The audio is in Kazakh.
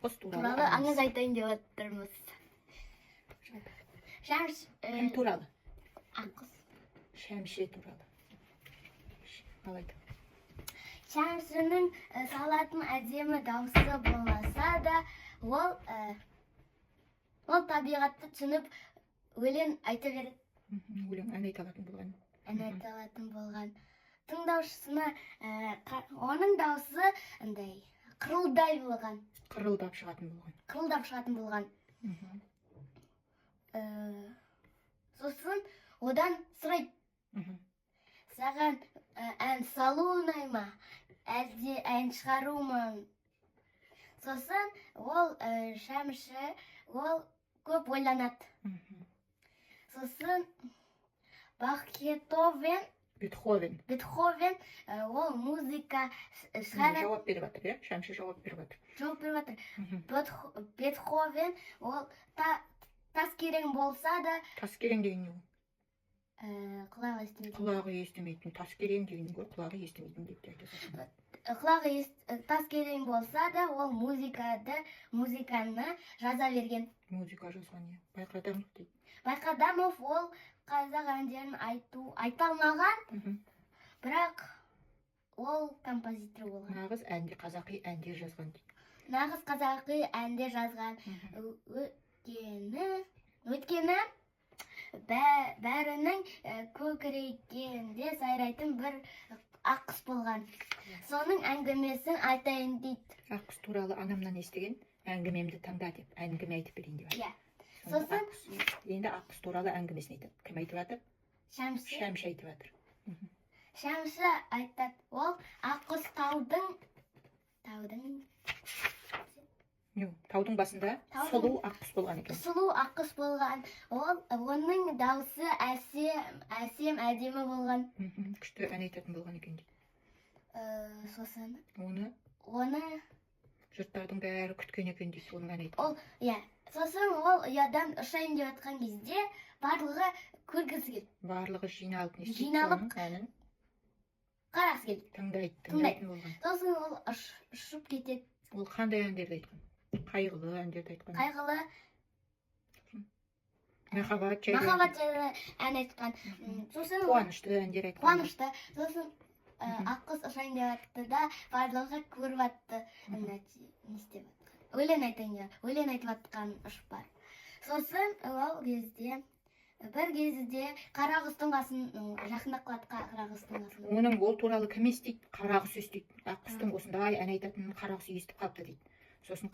Аққұс туралы аңыз айтайын деп отырмыз. Кім туралы? Аққұс. Шәмші туралы. Алайда. Шәмшінің салатын әдемі дауысы болмаса да, ол табиғатты түсініп өлең айта береді. Өлең ән айта алатын болған. Ән айта алатын болған. Тыңдаушысына оның дауысы қырылдай болған. Қырылдап шығатын болған. Қырылдап шығатын болған. Сосын одан сұрайды. Саған ән салу ұнай ма? Әлде ән шығару ма? Сосын ол Шәмші көп ойланады. Сосын Бетховен ол музыка шығарады. Жауап беріп жатыр, иә? Шәмші жауап беріп жатыр. Жауап беріп жатыр. Бетховен ол тас керең болса да... Тас керең деген не ол? Құлағы естімейтін. Құлағы естімейтін. Тас керең деген ғой, құлағы естімейтін деп айтасың. Құлағы тас керең болса да, ол музыканы жаза берген. Музыка жазған, иә. Байқадамов дейді. Байқадамов ол қазақ әндерін айта алмаған, бірақ ол композитор болған. Нағыз қазақи әндер жазған дейді. Нағыз қазақи әндер жазған. Өткені бәрінің көкірегінде сайрайтын бір аққұс болған. Соның әңгімесін айтайын дейді. Аққұс туралы анамнан естіген әңгімемді тыңда деп, әңгіме айтып берейін деп. Иә. Сосын енді Аққұс туралы әңгімесін айтады. Кім айтып жатыр? Шәмші. Шәмші айтып жатыр. Шәмші айтады. Ол Аққұс таудың басында сұлу аққұс болған екен. Сұлу аққұс болған. Оның дауысы әсем, әдемі болған. Күшті ән айтатын болған екен дейді. Сосын оны жұрттардың бәрі күткен екен дейді, оның ән айтқан. Сосын ол ұядан ұшайын деп жатқан кезде барлығы көргісі келді. Барлығы жиналып әнін қарасы келді. Тыңдайтын болған. Сосын ол ұшып кетеді. Ол қандай әндерді айтқан? Қайғылы әндерді айтқан. Қайғылы. Махаббат жайлы ән айтқан. Қуанышты әндер айтқан. Қуанышты. Сосын Аққұс ұшайын деп жатты да, барлығы көріп жатты. Не істеп жатқан? Өлең айтып жатқан ұшып бар. Сосын ол кезде бір кезде қарағұстың басын жақындап қалады. Қарағұстың басын. Оның ол туралы кім естиді? Қарағұс естиді. Аққұстың осындай ән айтатынын қарағұс естіп қалыпты дейді. Сосын